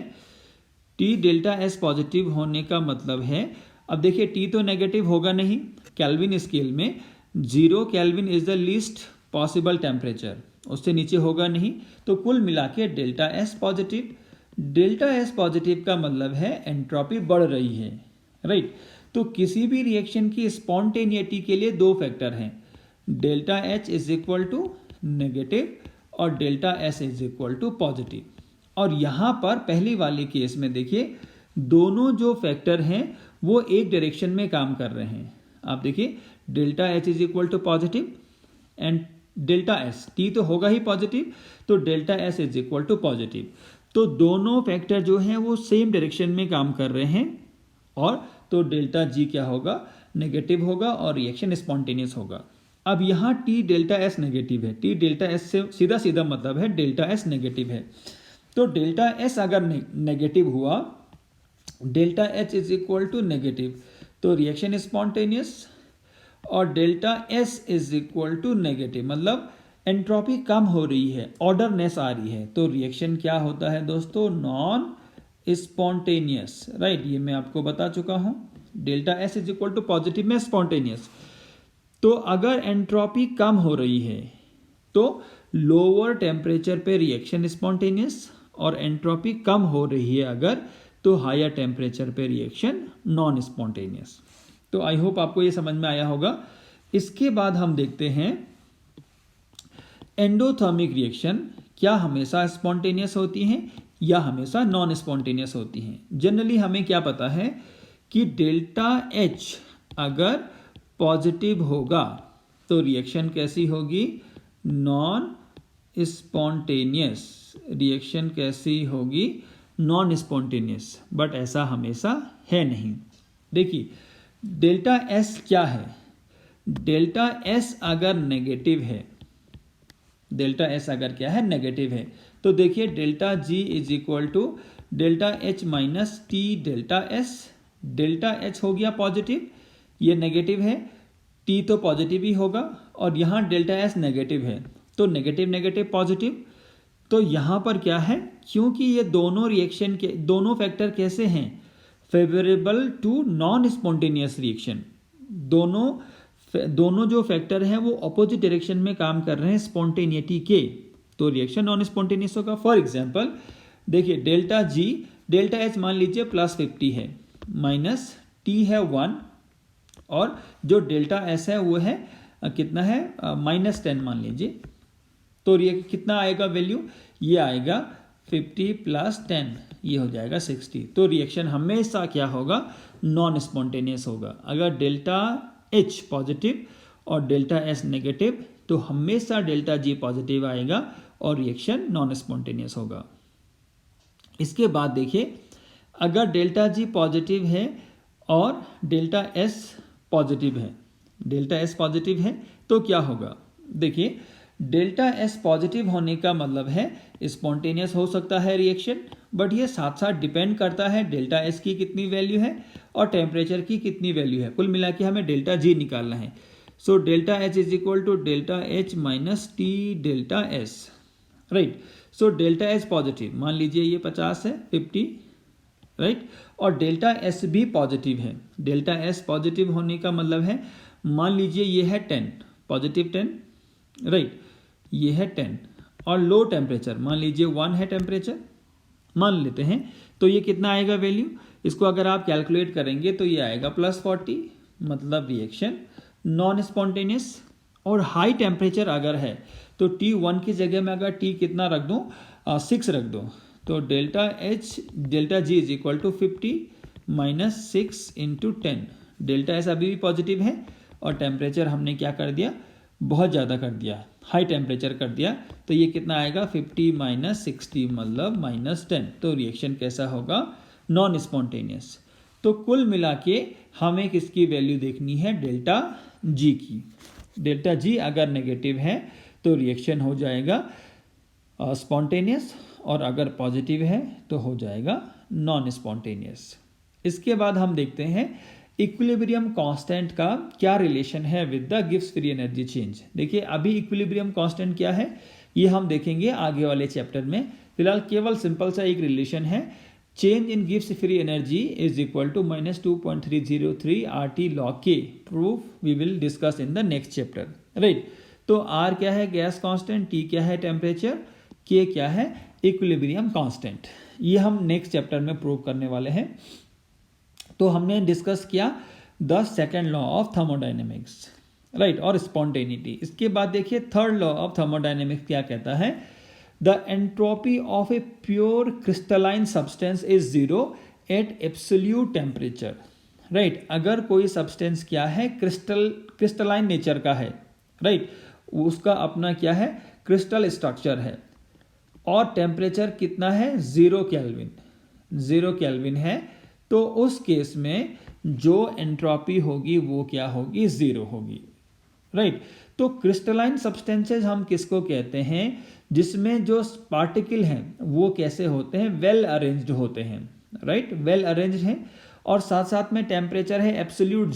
Speaker 1: टी डेल्टा एस पॉजिटिव होने का मतलब है, अब देखिए टी तो नेगेटिव होगा नहीं, केल्विन स्केल में 0 kelvin is the least possible temperature, उससे नीचे होगा नहीं। तो कुल मिला के delta S positive, delta S positive का मतलब है एंट्रोपी बढ़ रही है, राइट। तो किसी भी रिएक्शन की स्पॉन्टेनिटी के लिए दो फैक्टर हैं, delta H is equal to negative और delta S is equal to positive. और यहाँ पर पहली वाले केस में देखिए दोनों जो फैक्टर हैं वो एक डायरेक्शन में काम कर रहे हैं। आप देखिए delta H is equal to positive and delta S, T तो होगा ही पॉजिटिव, तो delta S is equal to positive. तो दोनों फैक्टर जो हैं वो सेम डायरेक्शन में काम कर रहे हैं, और तो डेल्टा जी क्या होगा, नेगेटिव होगा और रिएक्शन स्पॉन्टेनियस होगा। अब यहाँ टी डेल्टा एस नेगेटिव है, टी डेल्टा एस से सीधा सीधा मतलब है डेल्टा एस नेगेटिव है। तो डेल्टा एस अगर नेगेटिव हुआ, delta H is equal to negative, तो रिएक्शन स्पॉन्टेनियस, और delta S is equal to negative मतलब एंट्रोपी कम हो रही है, ऑर्डरनेस आ रही है, तो रिएक्शन क्या होता है दोस्तों, नॉन स्पॉन्टेनियस, राइट। ये मैं आपको बता चुका हूं, delta S is equal to positive में स्पॉन्टेनियस। तो अगर एंट्रोपी कम हो रही है तो लोअर टेम्परेचर पे रिएक्शन स्पॉन्टेनियस, और एंट्रोपी कम हो रही है अगर, तो हायर टेम्परेचर पे रिएक्शन नॉन स्पॉन्टेनियस। तो आई होप आपको ये समझ में आया होगा। इसके बाद हम देखते हैं एंडोथर्मिक रिएक्शन क्या हमेशा स्पॉन्टेनियस होती हैं या हमेशा नॉन स्पॉन्टेनियस होती हैं। जनरली हमें क्या पता है कि डेल्टा एच अगर पॉजिटिव होगा तो रिएक्शन कैसी होगी, नॉन स्पॉन्टेनियस, रिएक्शन कैसी होगी, नॉन स्पॉन्टेनियस। बट ऐसा हमेशा है नहीं। देखिए डेल्टा एस क्या है, डेल्टा एस अगर नेगेटिव है, डेल्टा एस अगर क्या है, नेगेटिव है, तो देखिए delta G is equal to delta H minus T delta S. Delta H हो गया पॉजिटिव, ये नेगेटिव है, टी तो पॉजिटिव ही होगा, और यहाँ डेल्टा एस नेगेटिव है, तो नेगेटिव नेगेटिव पॉजिटिव। तो यहाँ पर क्या है, क्योंकि ये दोनों रिएक्शन के दोनों फैक्टर कैसे हैं, favourable to non spontaneous reaction, दोनों जो फैक्टर हैं वो अपोजिट डायरेक्शन में काम कर रहे हैं स्पॉन्टेनिटी के, तो रिएक्शन नॉन स्पॉन्टेनियस होगा। फॉर एग्जांपल देखिए डेल्टा जी, डेल्टा एच मान लीजिए +50 है, माइनस टी है 1, और जो डेल्टा एस है वो है कितना है, -10 मान लीजिए, तो ये कितना आएगा वैल्यू, ये आएगा 50 + 10, ये हो जाएगा 60। तो रिएक्शन हमेशा क्या होगा, नॉन स्पॉन्टेनियस होगा। अगर डेल्टा एच पॉजिटिव और डेल्टा एस नेगेटिव, तो हमेशा डेल्टा जी पॉजिटिव आएगा और रिएक्शन नॉन स्पॉन्टेनियस होगा। इसके बाद देखिए अगर डेल्टा जी पॉजिटिव है और डेल्टा एस पॉजिटिव है, डेल्टा एस पॉजिटिव है तो क्या होगा, देखिए डेल्टा एस पॉजिटिव होने का मतलब है स्पॉन्टेनियस हो सकता है रिएक्शन, बट ये साथ साथ डिपेंड करता है डेल्टा एस की कितनी वैल्यू है और टेम्परेचर की कितनी वैल्यू है। कुल मिला के हमें डेल्टा जी निकालना है। So delta H is equal to delta H minus T delta S, right. So delta H positive मान लीजिए ये 50 है, 50, राइट, और डेल्टा एस भी पॉजिटिव है। डेल्टा एस पॉजिटिव होने का मतलब है मान लीजिए ये है 10, पॉजिटिव 10, राइट, ये है 10, और लो टेम्परेचर मान लीजिए 1 है टेम्परेचर मान लेते हैं, तो ये कितना आएगा वैल्यू, इसको अगर आप कैलकुलेट करेंगे तो ये आएगा +40, मतलब रिएक्शन नॉन स्पॉन्टेनियस। और हाई टेम्परेचर अगर है तो T1 की जगह में अगर T कितना रख दूँ, 6 रख दूँ, तो delta G is equal to 50 - 6 × 10। Delta S अभी भी पॉजिटिव है और टेम्परेचर हमने क्या कर दिया, बहुत ज़्यादा कर दिया, हाई टेम्परेचर कर दिया, तो ये कितना आएगा 50 - 60 मतलब -10। तो रिएक्शन कैसा होगा, नॉन स्पॉन्टेनियस। तो कुल मिला के हमें किसकी वैल्यू देखनी है, डेल्टा जी की। डेल्टा जी अगर नेगेटिव है तो रिएक्शन हो जाएगा स्पॉन्टेनियस, और अगर पॉजिटिव है तो हो जाएगा नॉन स्पॉन्टेनियस। इसके बाद हम देखते हैं इक्विलिब्रियम कांस्टेंट का क्या रिलेशन है with the Gibbs free energy change. देखिए अभी इक्विलिब्रियम कांस्टेंट क्या है ये हम देखेंगे आगे वाले चैप्टर में। फिलहाल केवल सिंपल सा एक रिलेशन है, change in Gibbs free energy is equal to -2.303 RT log K। Proof we will discuss in the next chapter, right. तो R क्या है गैस कांस्टेंट, T क्या है टेम्परेचर, K क्या है इक्विलिब्रियम कांस्टेंट। ये हम नेक्स्ट चैप्टर में प्रूव करने वाले हैं। तो हमने डिस्कस किया the second law of thermodynamics, right, और स्पॉन्टेनिटी। इसके बाद देखिए थर्ड लॉ ऑफ थर्मोडायनेमिक्स क्या कहता है, the entropy of a pure crystalline substance is zero at absolute temperature, right. अगर कोई सब्सटेंस क्या है क्रिस्टलाइन नेचर का है, राइट, उसका अपना क्या है क्रिस्टल स्ट्रक्चर है और टेम्परेचर कितना है 0 केल्विन है, तो उस केस में जो एंट्रोपी होगी वो क्या होगी 0 होगी, राइट। तो क्रिस्टलाइन सब्सटेंसेस हम किसको कहते हैं, जिसमें जो पार्टिकल हैं वो कैसे होते हैं वेल अरेंज्ड होते हैं, राइट, वेल अरेंज्ड हैं और साथ साथ में टेम्परेचर है एब्सोल्यूट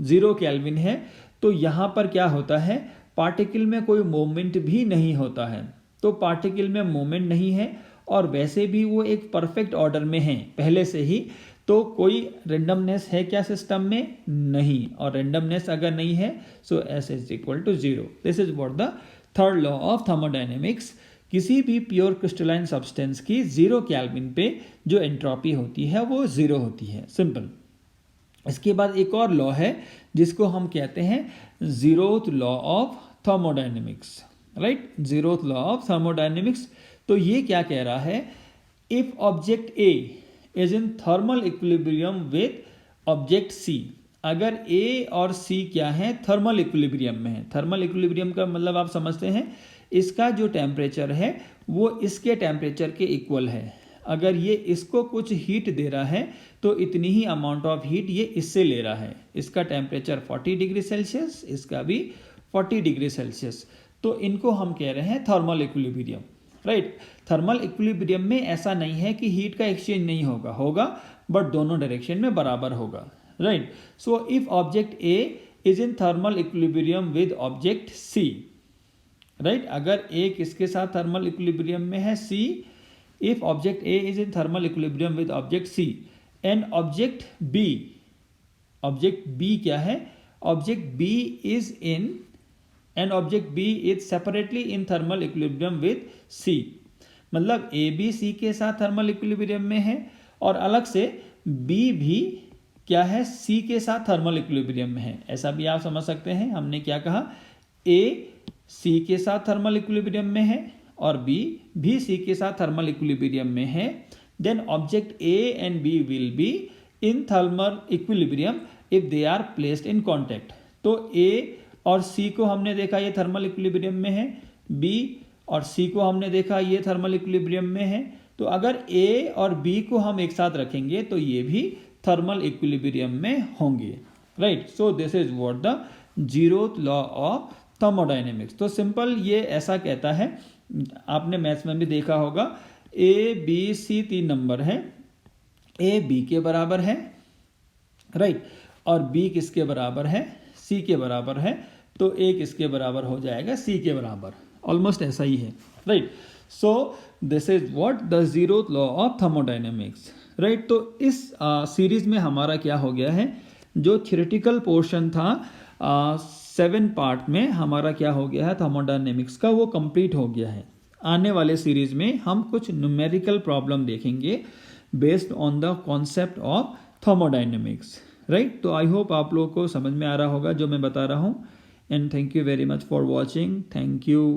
Speaker 1: 0 केल्विन है। तो यहाँ पर क्या होता है पार्टिकल में कोई मूवमेंट भी नहीं होता है, तो पार्टिकल में मूवमेंट नहीं है और वैसे भी वो एक परफेक्ट ऑर्डर में है पहले से ही, तो कोई रेंडमनेस है क्या सिस्टम में, नहीं, और रेंडमनेस अगर नहीं है so S is equal to 0। This is what the third law of thermodynamics. किसी भी प्योर क्रिस्टलाइन सब्सटेंस की 0 केल्विन पे जो एंट्रोपी होती है वो 0 होती है, सिंपल। इसके बाद एक और लॉ है जिसको हम कहते हैं zeroth law of thermodynamics, right, zeroth law of thermodynamics. तो ये क्या कह रहा है, if object A is in thermal equilibrium with object C, अगर A और C क्या है थर्मल इक्विलिब्रियम में है। थर्मल इक्विलिब्रियम का मतलब आप समझते हैं, इसका जो टेम्परेचर है वो इसके टेम्परेचर के इक्वल है। अगर ये इसको कुछ हीट दे रहा है तो इतनी ही अमाउंट ऑफ हीट ये इससे ले रहा है। इसका टेम्परेचर 40 डिग्री सेल्सियस, इसका भी 40 डिग्री सेल्सियस, तो इनको हम कह रहे हैं thermal equilibrium, right. Thermal equilibrium में ऐसा नहीं है कि हीट का एक्सचेंज नहीं होगा बट दोनों डायरेक्शन में बराबर होगा, right. So if object A is in thermal equilibrium with object C, right, अगर A किसके साथ थर्मल इक्विलिब्रियम में है C, if object A is in thermal equilibrium with object C and object B क्या है, object B is in and object B is separately in thermal equilibrium with C, मतलब A भी C के साथ थर्मल इक्विलिब्रियम में है और अलग से B भी क्या है C के साथ थर्मल इक्विलिब्रियम में है। ऐसा भी आप समझ सकते हैं, हमने क्या कहा A C के साथ थर्मल इक्विलिब्रियम में है और B भी C के साथ थर्मल इक्विलिब्रियम में है, then object A and B will be in thermal equilibrium if they are placed in contact. तो A और C को हमने देखा ये थर्मल इक्विलिब्रियम में है, B और C को हमने देखा ये थर्मल इक्विलिब्रियम में है, तो अगर A और B को हम एक साथ रखेंगे तो ये भी थर्मल इक्विलिब्रियम में होंगे, right. So this is what the zeroth law of thermodynamics. तो सिंपल ये ऐसा कहता है, आपने मैथ्स में भी देखा होगा A B C 3 नंबर है, A B के बराबर है, राइट, और B किसके बराबर है C के बराबर है, तो A किसके बराबर हो जाएगा C के बराबर, ऑलमोस्ट ऐसा ही है, right. So this is what the zeroth law of thermodynamics, right. तो इस सीरीज में हमारा क्या हो गया है, जो थ्योरेटिकल पोर्शन था 7 पार्ट में हमारा क्या हो गया है थर्मोडायनेमिक्स का, वो कंप्लीट हो गया है। आने वाले सीरीज में हम कुछ न्यूमेरिकल प्रॉब्लम देखेंगे based on the concept of thermodynamics, right. तो आई होप आप लोगों को समझ में आ रहा होगा जो मैं बता रहा हूँ, and thank you very much for watching, thank you.